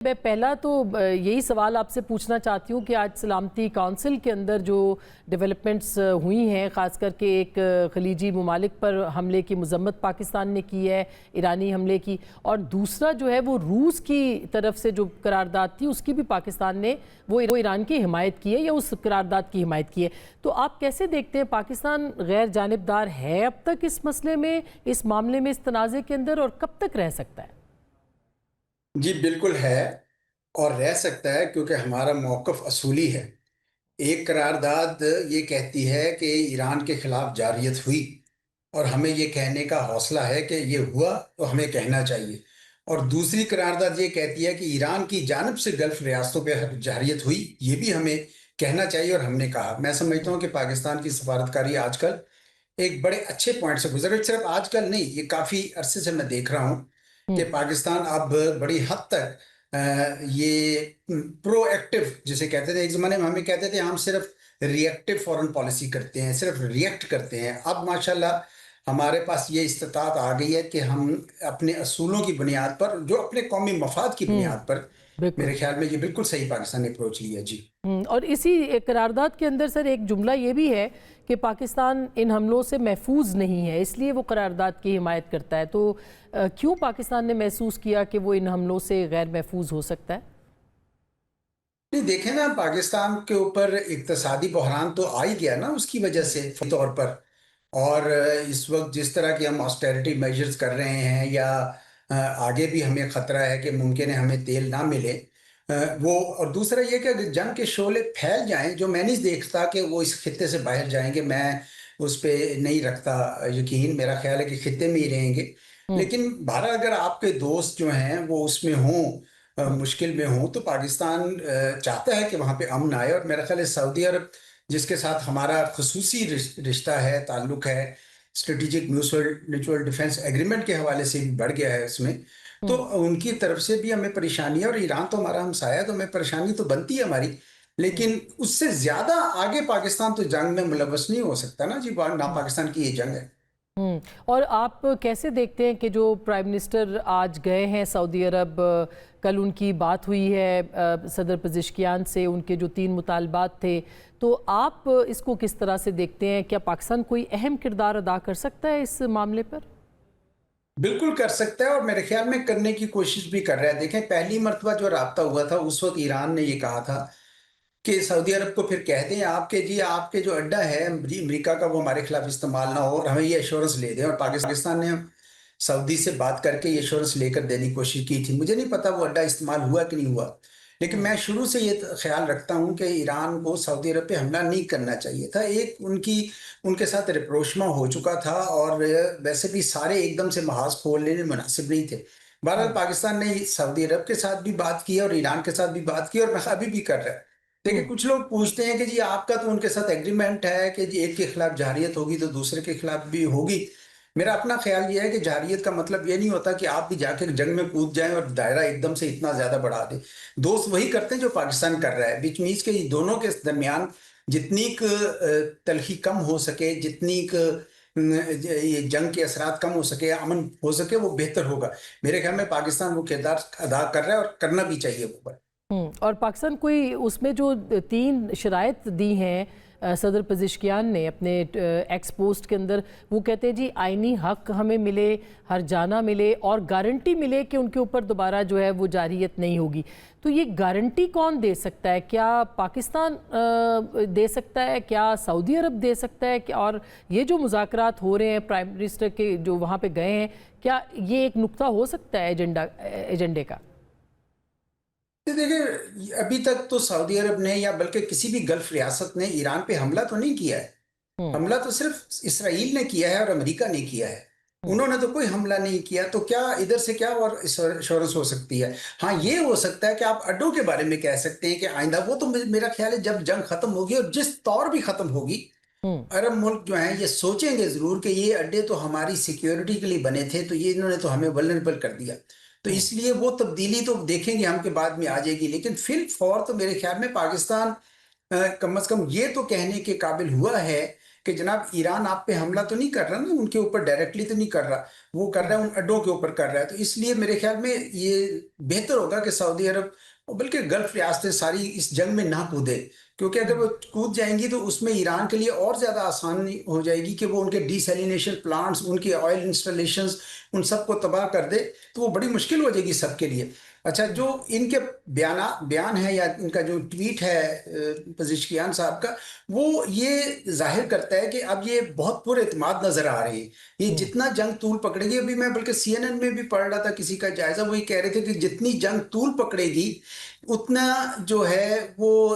मैं पहला तो यही सवाल आपसे पूछना चाहती हूँ कि आज सलामती काउंसिल के अंदर जो डेवलपमेंट्स हुई हैं, ख़ास करके एक खलीजी ममालिक पर हमले की मजम्मत पाकिस्तान ने की है, ईरानी हमले की, और दूसरा जो है वो रूस की तरफ से जो करारदाद थी उसकी भी पाकिस्तान ने वो ईरान की हिमायत की है या उस करारदाद की हिमायत की है। तो आप कैसे देखते हैं, पाकिस्तान गैर जानिबदार है अब तक इस मसले में, इस मामले में, इस तनाज़े के अंदर, और कब तक रह सकता है? जी बिल्कुल है और रह सकता है क्योंकि हमारा मौक़िफ़ असूली है। एक करारदाद ये कहती है कि ईरान के खिलाफ जारियत हुई और हमें ये कहने का हौसला है कि ये हुआ तो हमें कहना चाहिए। और दूसरी करारदाद ये कहती है कि ईरान की जानिब से गल्फ़ रियासतों पे जारियत हुई, ये भी हमें कहना चाहिए और हमने कहा। मैं समझता हूँ कि पाकिस्तान की सफारतकारी आजकल एक बड़े अच्छे पॉइंट से गुज़र रही है। सिर्फ़ आजकल नहीं, ये काफ़ी अरसे से मैं देख रहा हूँ कि हम्म। पाकिस्तान अब बड़ी हद तक ये प्रोएक्टिव जिसे कहते थे, एक ज़माने में हमें कहते थे हम सिर्फ रिएक्टिव फॉरेन पॉलिसी करते हैं, सिर्फ रिएक्ट करते हैं। अब माशाल्लाह हमारे पास ये इस्तिताअत आ गई है कि हम अपने असूलों की बुनियाद पर, जो अपने कौमी मफाद की हम्म। बुनियाद पर, बिल्कुल। मेरे ख्याल में ये बिल्कुल सही पाकिस्तान ने अप्रोच लिया। जी। और इसी एक करारदाद के अंदर सर एक जुमला ये भी है कि पाकिस्तान इन हमलों से महफूज नहीं है, इसलिए वो करारदाद की हिमायत करता है। तो क्यों पाकिस्तान ने महसूस किया कि वो इन हमलों से गैर महफूज हो सकता है? नहीं, देखें ना, पाकिस्तान के ऊपर इक्तसादी बहरान तो आ ही गया ना उसकी वजह से तौर पर। और इस वक्त जिस तरह की हम ऑस्टेरिटी मेजर्स कर रहे हैं, या आगे भी हमें ख़तरा है कि मुमकिन है हमें तेल ना मिले, वो। और दूसरा ये कि अगर जंग के शोले फैल जाएं, जो मैं नहीं देखता कि वो इस खित्ते से बाहर जाएंगे, मैं उस पर नहीं रखता यकीन। मेरा ख्याल है कि खित्ते में ही रहेंगे। हम्म। लेकिन बहरहाल अगर आपके दोस्त जो हैं वो उसमें हों, हम्म। मुश्किल में हों, तो पाकिस्तान चाहता है कि वहाँ पे अमन आए। और मेरा ख्याल है सऊदी अरब, जिसके साथ हमारा खसूसी रिश्ता है, ताल्लुक है, स्ट्रेटेजिक म्यूचुअल डिफेंस एग्रीमेंट के हवाले से भी बढ़ गया है इसमें। तो हम्म। उनकी तरफ से भी हमें परेशानी है, और ईरान तो हमारा हमसाया है, तो हमें परेशानी तो बनती है हमारी। हम्म। लेकिन उससे ज्यादा आगे पाकिस्तान तो जंग में मुलव्वस नहीं हो सकता ना जी। ना हम्म। पाकिस्तान की ये जंग है। और आप कैसे देखते हैं कि जो प्राइम मिनिस्टर आज गए हैं सऊदी अरब, कल उनकी बात हुई है सदर पज़ेश्कियान से, उनके जो 3 मुतालबात थे, तो आप इसको किस तरह से देखते हैं? क्या पाकिस्तान कोई अहम किरदार अदा कर सकता है इस मामले पर? बिल्कुल कर सकता है, और मेरे ख्याल में करने की कोशिश भी कर रहा है। देखें, पहली मर्तबा जो राब्ता हुआ था उस वक्त ईरान ने ये कहा था कि सऊदी अरब को फिर कह दें आपके जी, आपके जो अड्डा है अमेरिका का, वो हमारे खिलाफ इस्तेमाल ना हो, और हमें ये एश्योरेंस ले दें। और पाकिस्तान ने सऊदी से बात करके ये एश्योरेंस लेकर देने की कोशिश की थी। मुझे नहीं पता वो अड्डा इस्तेमाल हुआ कि नहीं हुआ, लेकिन मैं शुरू से ये ख्याल रखता हूँ कि ईरान को सऊदी अरब पे हमला नहीं करना चाहिए था। एक उनके साथ रिप्रोचमा हो चुका था, और वैसे भी सारे एकदम से महाज खोल लेने मुनासिब नहीं थे। बहरहाल हम्म। पाकिस्तान ने सऊदी अरब के साथ भी बात की और ईरान के साथ भी बात की, और अभी भी कर रहा है। देखिए, हम्म। कुछ लोग पूछते हैं कि जी आपका तो उनके साथ एग्रीमेंट है कि जी एक के खिलाफ जारियत होगी तो दूसरे के खिलाफ भी होगी। मेरा अपना ख्याल ये है कि जारियत का मतलब ये नहीं होता कि आप भी जाके जंग में कूद जाएं और दायरा एकदम से इतना ज्यादा बढ़ा दें। दोस्त वही करते हैं जो पाकिस्तान कर रहा है, बीच मीन्स के दोनों के दरमियान जितनी तलखी कम हो सके, जितनी ये जंग के असरात कम हो सके, अमन हो सके, वो बेहतर होगा। मेरे ख्याल में पाकिस्तान वो किरदार अदा कर रहा है और करना भी चाहिए वो। और पाकिस्तान कोई उसमें जो 3 शराइत दी हैं सदर पज़ेश्कियान ने अपने एक्स पोस्ट के अंदर, वो कहते हैं जी आइनी हक हमें मिले, हर जाना मिले, और गारंटी मिले कि उनके ऊपर दोबारा जो है वो जारियत नहीं होगी। तो ये गारंटी कौन दे सकता है? क्या पाकिस्तान दे सकता है? क्या सऊदी अरब दे सकता है? और ये जो मुज़ाकरात हो रहे हैं प्राइम मिनिस्टर के जो वहाँ पे गए हैं, क्या ये एक नुक्ता हो सकता है एजेंडे का? देखिए, अभी तक तो सऊदी अरब ने, या बल्कि किसी भी गल्फ रियासत ने, ईरान पे हमला तो नहीं किया है। हम्म। हमला तो सिर्फ इसराइल ने किया है और अमेरिका ने किया है। हम्म। उन्होंने तो कोई हमला नहीं किया। तो क्या इधर से क्या और इंश्योरेंस हो सकती है? हाँ, ये हो सकता है कि आप अड्डों के बारे में कह सकते हैं कि आइंदा, वो तो मेरा ख्याल है जब जंग खत्म होगी और जिस तौर भी खत्म होगी, हम्म। अरब मुल्क जो हैं ये सोचेंगे जरूर कि ये अड्डे तो हमारी सिक्योरिटी के लिए बने थे, तो ये इन्होंने तो हमें वल्नरेबल कर दिया। तो हम्म। इसलिए वो तब्दीली तो देखेंगे हम के बाद में आ जाएगी। लेकिन फिल फौर तो मेरे ख्याल में पाकिस्तान कम से कम ये तो कहने के काबिल हुआ है कि जनाब ईरान आप पे हमला तो नहीं कर रहा ना, उनके ऊपर डायरेक्टली तो नहीं कर रहा, वो कर रहा है उन अड्डों के ऊपर कर रहा है। तो इसलिए मेरे ख्याल में ये बेहतर होगा कि सऊदी अरब और बल्कि गल्फ रियासतें सारी इस जंग में ना कूदे, क्योंकि अगर वो कूद जाएंगी तो उसमें ईरान के लिए और ज्यादा आसानी हो जाएगी कि वो उनके डिसैलिनेशन प्लांट्स, उनके ऑयल इंस्टॉलेशंस, उन सबको तबाह कर दे, तो वो बड़ी मुश्किल हो जाएगी सबके लिए। अच्छा, जो इनके बयान है या इनका जो ट्वीट है पज़ेश्कियान साहब का, वो ये जाहिर करता है कि अब ये बहुत पुरएतमाद नजर आ रही है। ये जितना जंग तूल पकड़ेगी, अभी मैं बल्कि CNN में भी पढ़ रहा था किसी का जायजा, वो ये कह रहे थे कि जितनी जंग तूल पकड़ेगी उतना जो है वो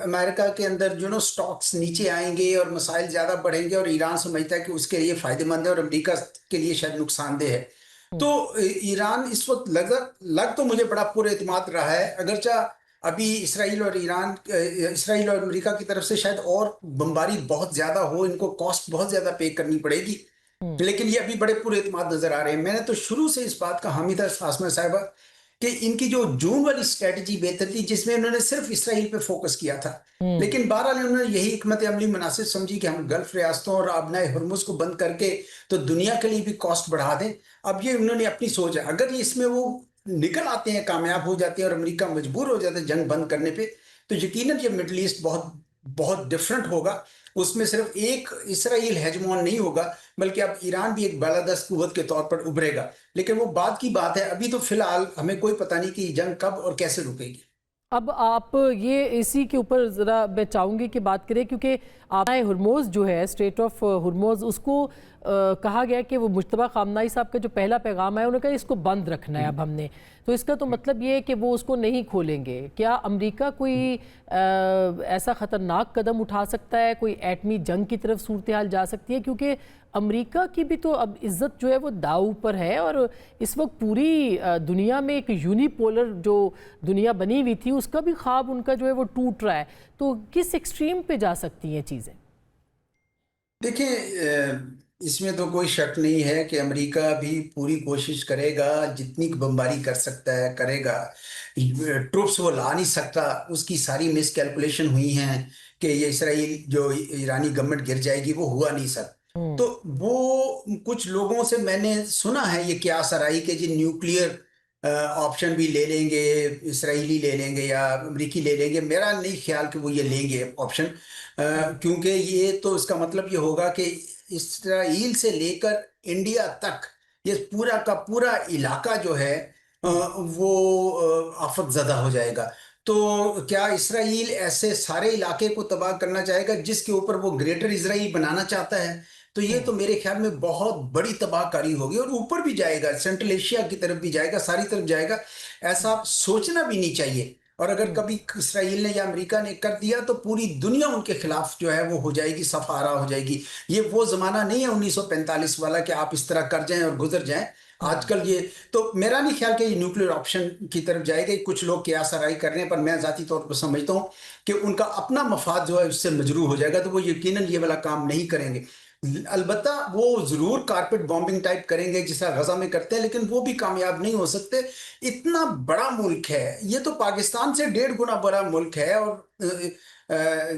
अमेरिका के अंदर जो नो स्टॉक्स नीचे आएंगे और मसाइल ज्यादा बढ़ेंगे, और ईरान समझता है कि उसके लिए फायदेमंद है और अमेरिका के लिए शायद नुकसानदेह है। तो ईरान इस वक्त लग तो मुझे बड़ा पुरएतमाद रहा है, अगरचा अभी इसराइल और अमेरिका की तरफ से शायद और बमबारी बहुत ज्यादा हो, इनको कॉस्ट बहुत ज्यादा पे करनी पड़ेगी, लेकिन ये अभी बड़े पुरएतमाद नजर आ रहे हैं। मैंने तो शुरू से इस बात का हामी था आसमा साहिबा कि इनकी जो जून वाली स्ट्रेटजी बेहतर थी, जिसमें उन्होंने सिर्फ इसराइल पे फोकस किया था, लेकिन बहरहाल उन्होंने यही हिकमत अमली मुनासिब समझी कि हम गल्फ रियासतों और आबनाए हुर्मुज को बंद करके तो दुनिया के लिए भी कॉस्ट बढ़ा दें। अब ये उन्होंने अपनी सोच है, अगर इसमें वो निकल आते हैं, कामयाब हो जाते हैं और अमेरिका मजबूर हो जाता है जंग बंद करने पे, तो यकीनन ये मिडल ईस्ट बहुत बहुत डिफरेंट होगा। उसमें सिर्फ एक इसराइल हेजमोन नहीं होगा, बल्कि अब ईरान भी एक बालादस्त कुव्वत के तौर पर उभरेगा। लेकिन वो बाद की बात है, अभी तो फिलहाल हमें कोई पता नहीं कि जंग कब और कैसे रुकेगी। अब आप ये इसी के ऊपर ज़रा मैं चाहूँगी कि बात करें, क्योंकि आपने हुर्मुज़ जो है, स्ट्रेट ऑफ हुर्मुज़, उसको कहा गया कि वो मुश्तबा खामनाई साहब का जो पहला पैगाम है, उन्होंने कहा इसको बंद रखना है अब हमने, तो इसका तो मतलब ये है कि वो उसको नहीं खोलेंगे। क्या अमेरिका कोई ऐसा ख़तरनाक कदम उठा सकता है, कोई एटमी जंग की तरफ सूरत हाल जा सकती है? क्योंकि अमेरिका की भी तो अब इज़्ज़त जो है वो दाव पर है, और इस वक्त पूरी दुनिया में एक यूनिपोलर जो दुनिया बनी हुई थी उसका भी ख्वाब उनका जो है वो टूट रहा है। तो किस एक्सट्रीम पे जा सकती हैं चीज़ें? देखिए, इसमें तो कोई शक नहीं है कि अमेरिका भी पूरी कोशिश करेगा, जितनी बमबारी कर सकता है करेगा। ट्रुप्स वो ला नहीं सकता, उसकी सारी मिस कैलकुलेशन हुई हैं कि ये इसराइल जो ईरानी गवर्नमेंट गिर जाएगी, वो हुआ नहीं सर। तो वो कुछ लोगों से मैंने सुना है ये क्या सराही के जी न्यूक्लियर ऑप्शन भी ले लेंगे, इसराइली ले लेंगे या अमरीकी ले लेंगे। मेरा नहीं ख्याल कि वो ये लेंगे ऑप्शन, क्योंकि ये तो इसका मतलब ये होगा कि इसराइल से लेकर इंडिया तक ये पूरा का पूरा इलाका जो है वो आफत ज़दा हो जाएगा। तो क्या इसराइल ऐसे सारे इलाके को तबाह करना चाहेगा जिसके ऊपर वो ग्रेटर इसराइल बनाना चाहता है? तो ये तो मेरे ख्याल में बहुत बड़ी तबाहकारी होगी, और ऊपर भी जाएगा, सेंट्रल एशिया की तरफ भी जाएगा, सारी तरफ जाएगा। ऐसा सोचना भी नहीं चाहिए। और अगर कभी इसराइल ने या अमेरिका ने कर दिया तो पूरी दुनिया उनके खिलाफ जो है वो हो जाएगी, सफारा हो जाएगी। ये वो जमाना नहीं है 1945 वाला कि आप इस तरह कर जाएं और गुजर जाएं। आजकल ये तो मेरा नहीं ख्याल कि ये न्यूक्लियर ऑप्शन की तरफ जाएगा। कुछ लोग कियास आराई कर रहे हैं, पर मैं जाती तौर पर समझता हूं कि उनका अपना मफाद जो है उससे मजरूह हो जाएगा, तो वो यकीनन ये वाला काम नहीं करेंगे। अलबत्ता वो जरूर कारपेट बॉम्बिंग टाइप करेंगे जिस तरह गजा में करते हैं, लेकिन वो भी कामयाब नहीं हो सकते। इतना बड़ा मुल्क है ये, तो पाकिस्तान से 1.5 गुना बड़ा मुल्क है, और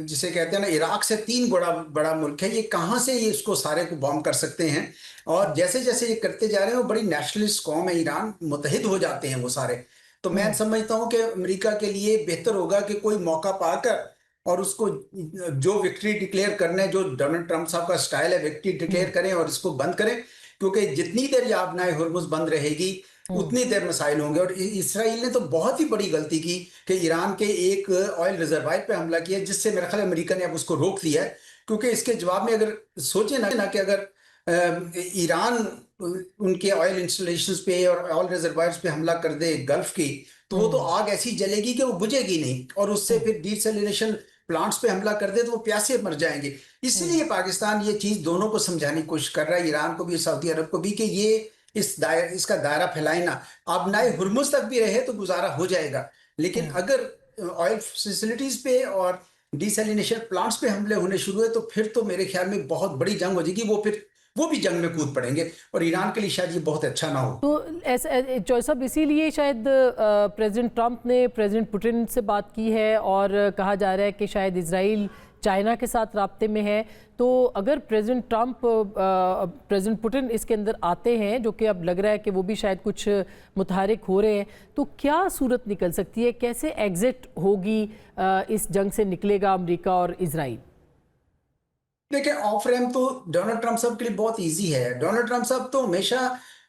जिसे कहते हैं ना इराक से 3 गुना बड़ा मुल्क है। ये कहाँ से ये इसको सारे को बॉम्ब कर सकते हैं? और जैसे जैसे ये करते जा रहे हैं, वो बड़ी नेशनलिस्ट कौम है ईरान, मुत्तहिद हो जाते हैं वो सारे। तो मैं समझता हूँ कि अमेरिका के लिए बेहतर होगा कि कोई मौका पाकर और उसको जो विक्ट्री डिक्लेयर करना है, जो डोनाल्ड ट्रंप साहब का स्टाइल है, विक्ट्री डिक्लेयर करें और इसको बंद करें, क्योंकि जितनी देर ये आबनाए हुर्मुज बंद रहेगी उतनी देर मसाइल होंगे। और इसराइल ने तो बहुत ही बड़ी गलती की कि ईरान के एक ऑयल रिजर्वायर पे हमला किया, जिससे मेरा ख्याल अमेरिका ने अब उसको रोक दिया है। क्योंकि इसके जवाब में अगर सोचे ना कि अगर ईरान उनके ऑयल इंस्टॉलेशंस पे और ऑयल रिजर्वायर्स पे हमला कर दे गल्फ की, तो वो तो आग ऐसी जलेगी कि वो बुझेगी नहीं, और उससे फिर डिसैलिनेशन प्लांट्स पे हमला कर दे तो वो प्यासे मर जाएंगे। इसलिए पाकिस्तान ये चीज दोनों को समझाने की कोशिश कर रहा है, ईरान को भी सऊदी अरब को भी, कि ये इसका दायरा फैलाए ना। अब नाए हुर्मुज तक भी रहे तो गुजारा हो जाएगा, लेकिन अगर ऑयल फैसिलिटीज पे और डिसैलिनेशन प्लांट्स पे हमले होने शुरू हुए तो फिर तो मेरे ख्याल में बहुत बड़ी जंग हो जाएगी। वो भी जंग में कूद पड़ेंगे, और ईरान के लिए शायद ये बहुत अच्छा ना हो। तो ऐसा चॉइस साहब, इसीलिए शायद प्रेसिडेंट ट्रंप ने प्रेसिडेंट पुतिन से बात की है, और कहा जा रहा है कि शायद इजराइल चाइना के साथ राब्ते में है। तो अगर प्रेसिडेंट ट्रंप प्रेसिडेंट पुतिन इसके अंदर आते हैं, जो कि अब लग रहा है कि वो भी शायद कुछ मुतहरिक हो रहे हैं, तो क्या सूरत निकल सकती है, कैसे एग्जिट होगी, इस जंग से निकलेगा अमेरिका और इजराइल? देखिए, ऑफ रैम्प तो डोनाल्ड ट्रंप साहब के लिए बहुत इजी है। डोनाल्ड ट्रंप साहब तो हमेशा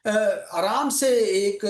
आराम से एक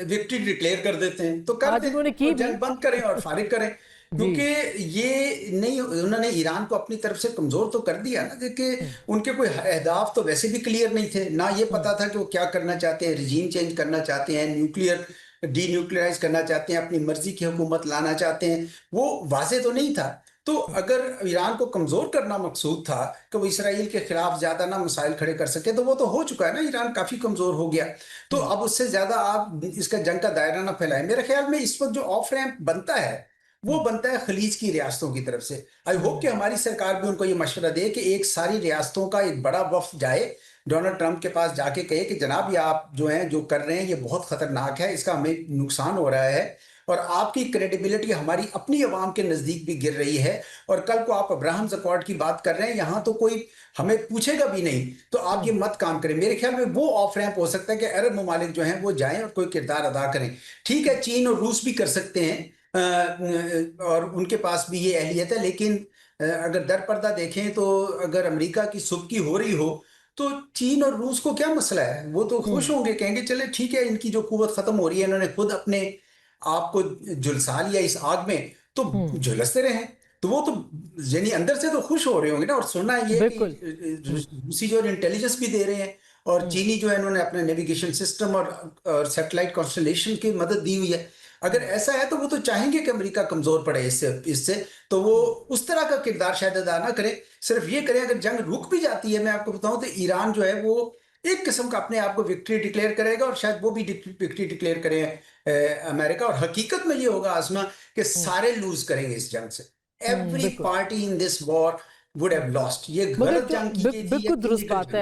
विक्ट्री डिक्लेयर कर देते हैं, तो कर आज दें उन्होंने की और भी। जंग बंद करें और फारिग करें। जी। क्योंकि ये नहीं, उन्होंने ईरान को अपनी तरफ से कमजोर तो कर दिया ना, देखिए उनके कोई अहदाफ तो वैसे भी क्लियर नहीं थे ना, ये पता था कि वो क्या करना चाहते हैं, रिजीम चेंज करना चाहते हैं, न्यूक्लियर डीन्यूक्लियराइज करना चाहते हैं, अपनी मर्जी की हुकूमत लाना चाहते हैं, वो वाजे तो नहीं था। तो अगर ईरान को कमजोर करना मकसूद था कि वो इसराइल के खिलाफ ज्यादा ना मिसाइल खड़े कर सके, तो वो तो हो चुका है ना, ईरान काफी कमजोर हो गया। तो अब उससे ज्यादा आप इसका जंग का दायरा ना फैलाएं। मेरे ख्याल में इस वक्त जो ऑफ रैंप बनता है वो बनता है खलीज की रियासतों की तरफ से। आई होप कि हमारी सरकार भी उनको ये मशवरा दे कि एक सारी रियासतों का एक बड़ा वफ्द जाए, डोनाल्ड ट्रंप के पास जाके कहे कि जनाब, ये आप जो हैं जो कर रहे हैं ये बहुत खतरनाक है, इसका हमें नुकसान हो रहा है और आपकी क्रेडिबिलिटी हमारी अपनी अवाम के नजदीक भी गिर रही है। और कल को आप अब्राहम अकॉर्ड की बात कर रहे हैं, यहां तो कोई हमें पूछेगा भी नहीं, तो आप ये मत काम करें। मेरे ख्याल में वो ऑफ रैंप हो सकता है कि अरब ममालिक जो हैं वो जाएं और कोई किरदार अदा करें। ठीक है, चीन और रूस भी कर सकते हैं, और उनके पास भी ये अहलियत है, लेकिन अगर दर पर्दा देखें तो अगर अमेरिका की सुबकी हो रही हो तो चीन और रूस को क्या मसला है, वो तो खुश होंगे, कहेंगे चले ठीक है, इनकी जो कुव्वत खत्म हो रही है, इन्होंने खुद अपने आप को झुलसा लिया इस आग में, तो झुलसते रहे। तो वो तो यानी अंदर से तो खुश हो रहे होंगे ना। और सुनना ये कि बिल्कुल। रूसी जो इंटेलिजेंस भी दे रहे हैं, और चीनी जो है इन्होंने अपने नेविगेशन सिस्टम और सैटेलाइट कॉन्स्टलेशन की मदद दी हुई है। अगर ऐसा है तो वो तो चाहेंगे कि अमेरिका कमजोर पड़े इससे। तो वो उस तरह का किरदार शायद अदा ना करे, सिर्फ ये करें अगर जंग रुक भी जाती है, मैं आपको बताऊं, तो ईरान जो है वो एक किस्म का अपने आप को विक्ट्री डिक्लेयर करेगा, और शायद वो भी विक्ट्री डिक्लेयर करे अमेरिका। और हकीकत में ये होगा आसमा कि सारे लूज करेंगे इस जंग से। एवरी बिल्कुल। Party in this war would have lost. ये मगर गलत जो जंग की गई थी या बिल्कुल दुरुस्त इलीगल बात जंग है।